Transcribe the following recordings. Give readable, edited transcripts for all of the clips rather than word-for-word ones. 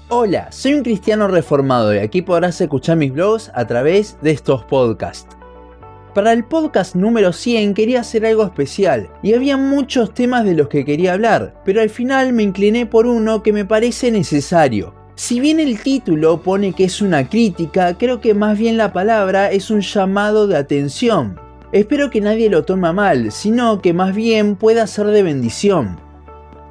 Hola, soy un cristiano reformado y aquí podrás escuchar mis blogs a través de estos podcasts. Para el podcast número 100 quería hacer algo especial y había muchos temas de los que quería hablar, pero al final me incliné por uno que me parece necesario. Si bien el título pone que es una crítica, creo que más bien la palabra es un llamado de atención. Espero que nadie lo tome mal, sino que más bien pueda ser de bendición.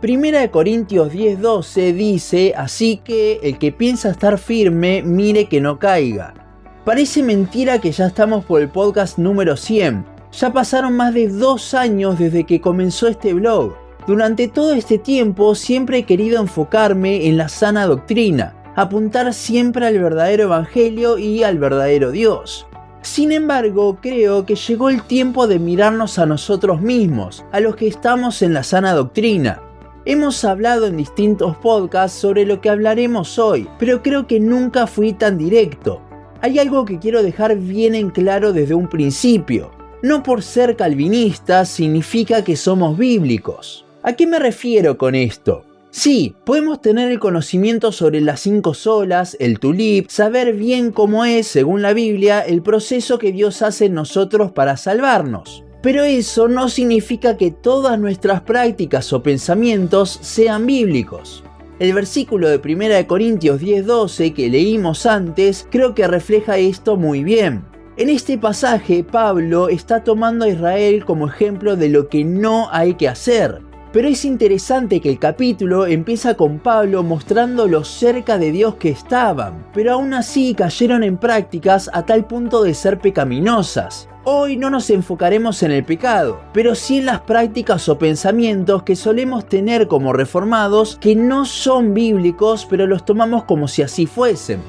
1 Corintios 10:12 dice: así que el que piensa estar firme, mire que no caiga. Parece mentira que ya estamos por el podcast número 100. Ya pasaron más de 2 años desde que comenzó este blog. Durante todo este tiempo siempre he querido enfocarme en la sana doctrina, apuntar siempre al verdadero evangelio y al verdadero Dios. Sin embargo, creo que llegó el tiempo de mirarnos a nosotros mismos, a los que estamos en la sana doctrina. Hemos hablado en distintos podcasts sobre lo que hablaremos hoy, pero creo que nunca fui tan directo. Hay algo que quiero dejar bien en claro desde un principio. No por ser calvinistas significa que somos bíblicos. ¿A qué me refiero con esto? Sí, podemos tener el conocimiento sobre las 5 solas, el tulip, saber bien cómo es, según la Biblia, el proceso que Dios hace en nosotros para salvarnos. Pero eso no significa que todas nuestras prácticas o pensamientos sean bíblicos. El versículo de 1 Corintios 10:12 que leímos antes creo que refleja esto muy bien. En este pasaje, Pablo está tomando a Israel como ejemplo de lo que no hay que hacer. Pero es interesante que el capítulo empieza con Pablo mostrando lo cerca de Dios que estaban, pero aún así cayeron en prácticas a tal punto de ser pecaminosas. Hoy no nos enfocaremos en el pecado, pero sí en las prácticas o pensamientos que solemos tener como reformados que no son bíblicos, pero los tomamos como si así fuesen.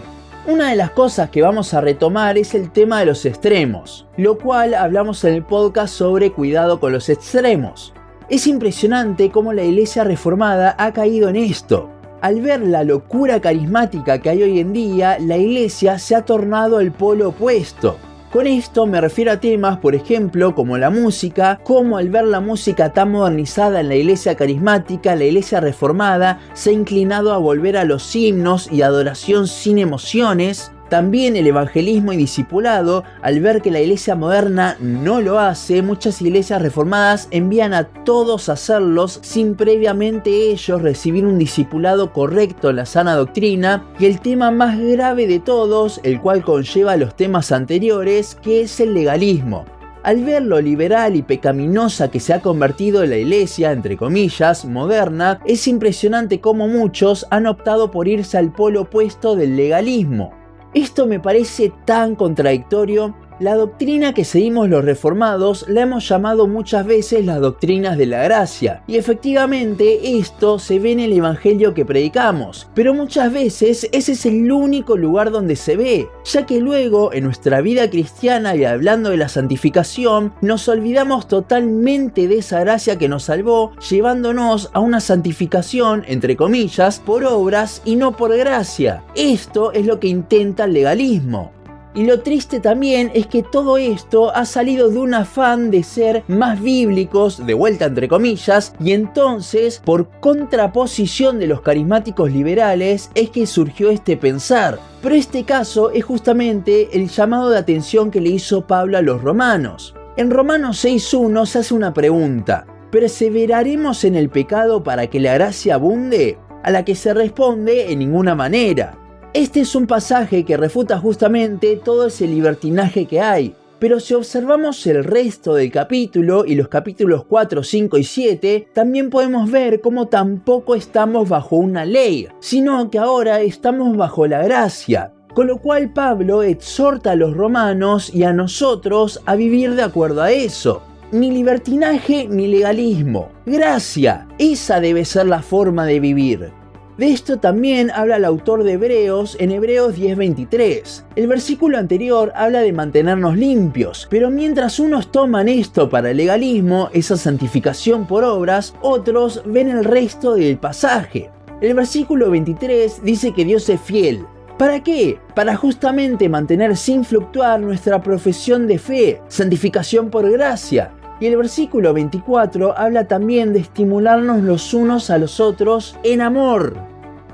Una de las cosas que vamos a retomar es el tema de los extremos, lo cual hablamos en el podcast sobre cuidado con los extremos. Es impresionante cómo la iglesia reformada ha caído en esto. Al ver la locura carismática que hay hoy en día, la iglesia se ha tornado el polo opuesto. Con esto me refiero a temas, por ejemplo, como la música, como al ver la música tan modernizada en la iglesia carismática, la iglesia reformada se ha inclinado a volver a los himnos y adoración sin emociones. También el evangelismo y discipulado, al ver que la iglesia moderna no lo hace, muchas iglesias reformadas envían a todos a hacerlos sin previamente ellos recibir un discipulado correcto en la sana doctrina. Y el tema más grave de todos, el cual conlleva los temas anteriores, que es el legalismo. Al ver lo liberal y pecaminosa que se ha convertido la iglesia, entre comillas, moderna, es impresionante cómo muchos han optado por irse al polo opuesto del legalismo. Esto me parece tan contradictorio. La doctrina que seguimos los reformados la hemos llamado muchas veces las doctrinas de la gracia, y efectivamente esto se ve en el evangelio que predicamos, pero muchas veces ese es el único lugar donde se ve, ya que luego en nuestra vida cristiana y hablando de la santificación, nos olvidamos totalmente de esa gracia que nos salvó, llevándonos a una santificación, entre comillas, por obras y no por gracia. Esto es lo que intenta el legalismo. Y lo triste también es que todo esto ha salido de un afán de ser más bíblicos, de vuelta entre comillas, y entonces, por contraposición de los carismáticos liberales, es que surgió este pensar. Pero este caso es justamente el llamado de atención que le hizo Pablo a los romanos. En Romanos 6:1 se hace una pregunta: ¿perseveraremos en el pecado para que la gracia abunde? A la que se responde: en ninguna manera. Este es un pasaje que refuta justamente todo ese libertinaje que hay, pero si observamos el resto del capítulo y los capítulos 4, 5 y 7, también podemos ver cómo tampoco estamos bajo una ley, sino que ahora estamos bajo la gracia. Con lo cual Pablo exhorta a los romanos y a nosotros a vivir de acuerdo a eso. Ni libertinaje ni legalismo. Gracia, esa debe ser la forma de vivir. De esto también habla el autor de Hebreos en Hebreos 10:23. El versículo anterior habla de mantenernos limpios, pero mientras unos toman esto para el legalismo, esa santificación por obras, otros ven el resto del pasaje. El versículo 23 dice que Dios es fiel. ¿Para qué? Para justamente mantener sin fluctuar nuestra profesión de fe, santificación por gracia. Y el versículo 24 habla también de estimularnos los unos a los otros en amor.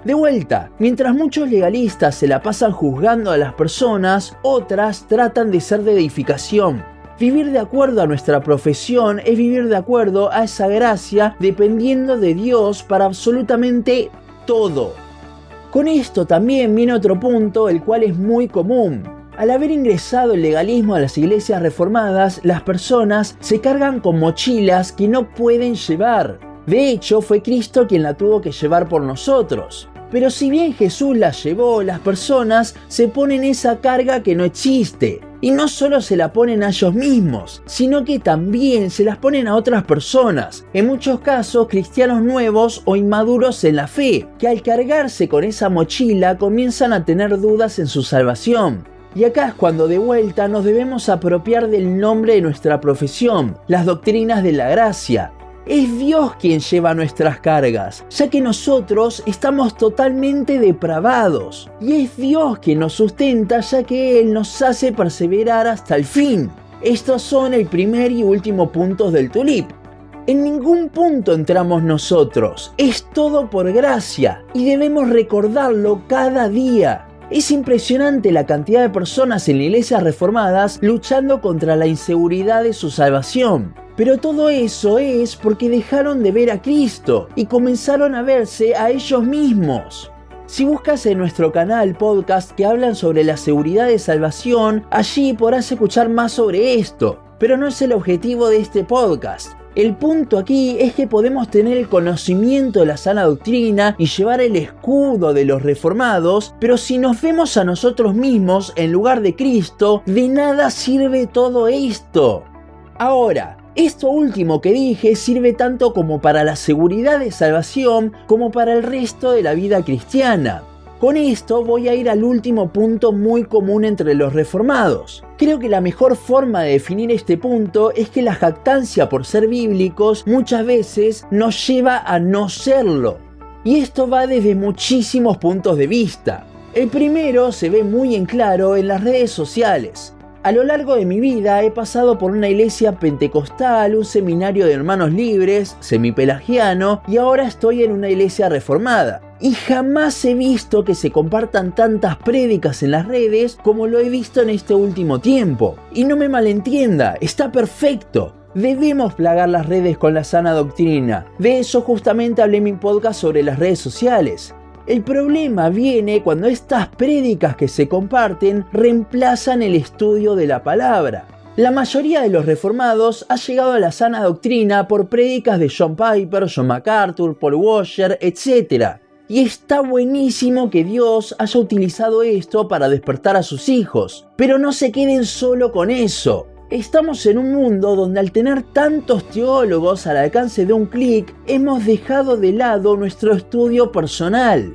De vuelta, mientras muchos legalistas se la pasan juzgando a las personas, otras tratan de ser de edificación. Vivir de acuerdo a nuestra profesión es vivir de acuerdo a esa gracia dependiendo de Dios para absolutamente todo. Con esto también viene otro punto, el cual es muy común. Al haber ingresado el legalismo a las iglesias reformadas, las personas se cargan con mochilas que no pueden llevar. De hecho, fue Cristo quien la tuvo que llevar por nosotros. Pero si bien Jesús la llevó, las personas se ponen esa carga que no existe. Y no solo se la ponen a ellos mismos, sino que también se las ponen a otras personas, en muchos casos cristianos nuevos o inmaduros en la fe, que al cargarse con esa mochila comienzan a tener dudas en su salvación. Y acá es cuando de vuelta nos debemos apropiar del nombre de nuestra profesión, las doctrinas de la gracia. Es Dios quien lleva nuestras cargas, ya que nosotros estamos totalmente depravados. Y es Dios quien nos sustenta, ya que Él nos hace perseverar hasta el fin. Estos son el primer y último puntos del tulip. En ningún punto entramos nosotros, es todo por gracia y debemos recordarlo cada día. Es impresionante la cantidad de personas en iglesias reformadas luchando contra la inseguridad de su salvación. Pero todo eso es porque dejaron de ver a Cristo y comenzaron a verse a ellos mismos. Si buscas en nuestro canal podcast que hablan sobre la seguridad de salvación, allí podrás escuchar más sobre esto. Pero no es el objetivo de este podcast. El punto aquí es que podemos tener el conocimiento de la sana doctrina y llevar el escudo de los reformados, pero si nos vemos a nosotros mismos en lugar de Cristo, de nada sirve todo esto. Ahora, esto último que dije sirve tanto como para la seguridad de salvación como para el resto de la vida cristiana. Con esto voy a ir al último punto muy común entre los reformados. Creo que la mejor forma de definir este punto es que la jactancia por ser bíblicos muchas veces nos lleva a no serlo. Y esto va desde muchísimos puntos de vista. El primero se ve muy en claro en las redes sociales. A lo largo de mi vida he pasado por una iglesia pentecostal, un seminario de hermanos libres, semipelagiano, y ahora estoy en una iglesia reformada. Y jamás he visto que se compartan tantas prédicas en las redes como lo he visto en este último tiempo. Y no me malentienda, está perfecto. Debemos plagar las redes con la sana doctrina. De eso justamente hablé en mi podcast sobre las redes sociales. El problema viene cuando estas prédicas que se comparten reemplazan el estudio de la palabra. La mayoría de los reformados ha llegado a la sana doctrina por prédicas de John Piper, John MacArthur, Paul Washer, etc. Y está buenísimo que Dios haya utilizado esto para despertar a sus hijos, pero no se queden solo con eso. Estamos en un mundo donde al tener tantos teólogos al alcance de un clic, hemos dejado de lado nuestro estudio personal.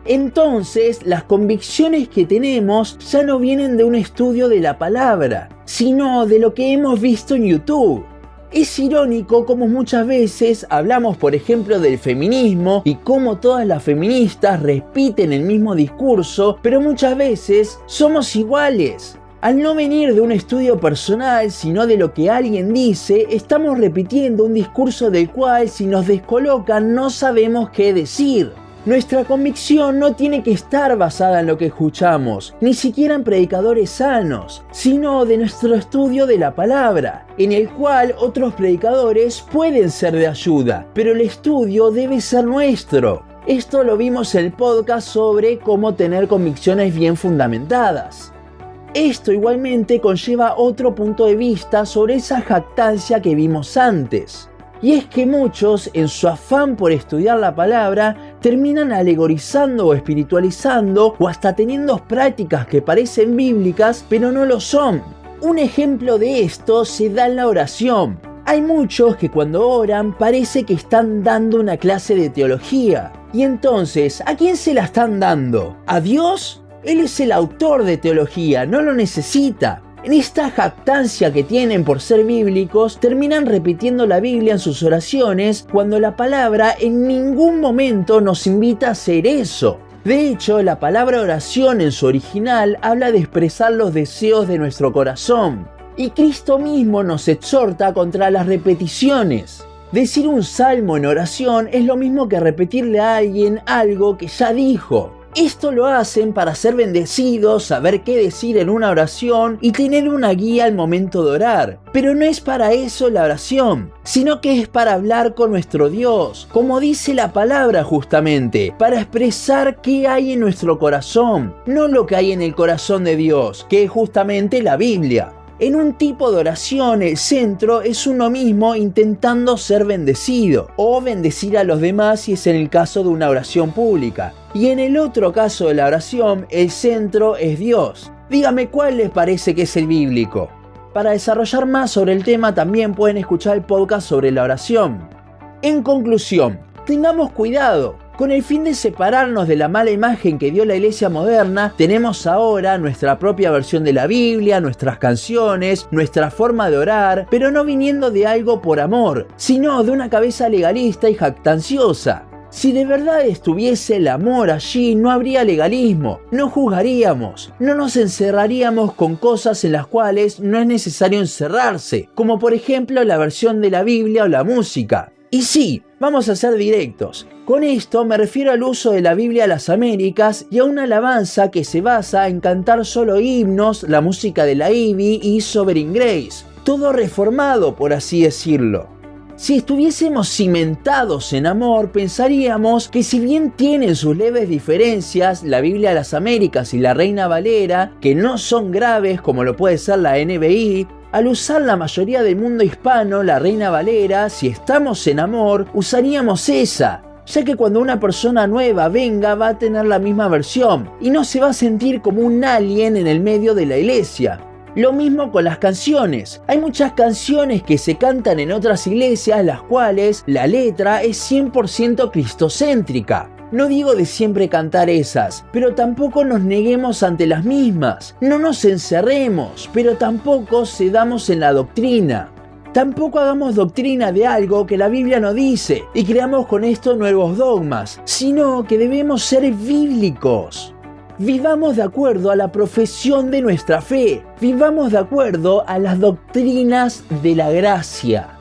Entonces, las convicciones que tenemos ya no vienen de un estudio de la palabra, sino de lo que hemos visto en YouTube. Es irónico cómo muchas veces hablamos, por ejemplo, del feminismo y cómo todas las feministas repiten el mismo discurso, pero muchas veces somos iguales. Al no venir de un estudio personal, sino de lo que alguien dice, estamos repitiendo un discurso del cual, si nos descolocan, no sabemos qué decir. Nuestra convicción no tiene que estar basada en lo que escuchamos, ni siquiera en predicadores sanos, sino de nuestro estudio de la palabra, en el cual otros predicadores pueden ser de ayuda, pero el estudio debe ser nuestro. Esto lo vimos en el podcast sobre cómo tener convicciones bien fundamentadas. Esto igualmente conlleva otro punto de vista sobre esa jactancia que vimos antes. Y es que muchos, en su afán por estudiar la palabra, terminan alegorizando o espiritualizando o hasta teniendo prácticas que parecen bíblicas, pero no lo son. Un ejemplo de esto se da en la oración. Hay muchos que cuando oran parece que están dando una clase de teología. Y entonces, ¿a quién se la están dando? ¿A Dios? Él es el autor de teología, no lo necesita. En esta jactancia que tienen por ser bíblicos, terminan repitiendo la Biblia en sus oraciones cuando la palabra en ningún momento nos invita a hacer eso. De hecho, la palabra oración en su original habla de expresar los deseos de nuestro corazón. Y Cristo mismo nos exhorta contra las repeticiones. Decir un salmo en oración es lo mismo que repetirle a alguien algo que ya dijo. Esto lo hacen para ser bendecidos, saber qué decir en una oración y tener una guía al momento de orar. Pero no es para eso la oración, sino que es para hablar con nuestro Dios, como dice la palabra justamente, para expresar qué hay en nuestro corazón, no lo que hay en el corazón de Dios, que es justamente la Biblia. En un tipo de oración, el centro es uno mismo intentando ser bendecido o bendecir a los demás si es en el caso de una oración pública. Y en el otro caso de la oración, el centro es Dios. Dígame cuál les parece que es el bíblico. Para desarrollar más sobre el tema también pueden escuchar el podcast sobre la oración. En conclusión, tengamos cuidado. Con el fin de separarnos de la mala imagen que dio la iglesia moderna, tenemos ahora nuestra propia versión de la Biblia, nuestras canciones, nuestra forma de orar, pero no viniendo de algo por amor, sino de una cabeza legalista y jactanciosa. Si de verdad estuviese el amor allí, no habría legalismo, no juzgaríamos, no nos encerraríamos con cosas en las cuales no es necesario encerrarse, como por ejemplo la versión de la Biblia o la música. Y sí, vamos a ser directos. Con esto me refiero al uso de la Biblia a las Américas y a una alabanza que se basa en cantar solo himnos, la música de la Ivy y Sovereign Grace. Todo reformado, por así decirlo. Si estuviésemos cimentados en amor, pensaríamos que si bien tienen sus leves diferencias, la Biblia a las Américas y la Reina Valera, que no son graves como lo puede ser la NBI, al usar la mayoría del mundo hispano la Reina Valera, si estamos en amor, usaríamos esa, ya que cuando una persona nueva venga va a tener la misma versión y no se va a sentir como un alien en el medio de la iglesia. Lo mismo con las canciones. Hay muchas canciones que se cantan en otras iglesias, las cuales la letra es 100% cristocéntrica. No digo de siempre cantar esas, pero tampoco nos neguemos ante las mismas. No nos encerremos, pero tampoco cedamos en la doctrina. Tampoco hagamos doctrina de algo que la Biblia no dice y creamos con esto nuevos dogmas, sino que debemos ser bíblicos. Vivamos de acuerdo a la profesión de nuestra fe. Vivamos de acuerdo a las doctrinas de la gracia.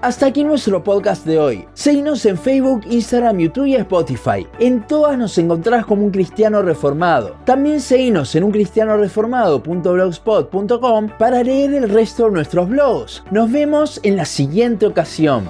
Hasta aquí nuestro podcast de hoy. Seguinos en Facebook, Instagram, YouTube y Spotify. En todas nos encontrás como Un Cristiano Reformado. También seguinos en uncristianoreformado.blogspot.com para leer el resto de nuestros blogs. Nos vemos en la siguiente ocasión.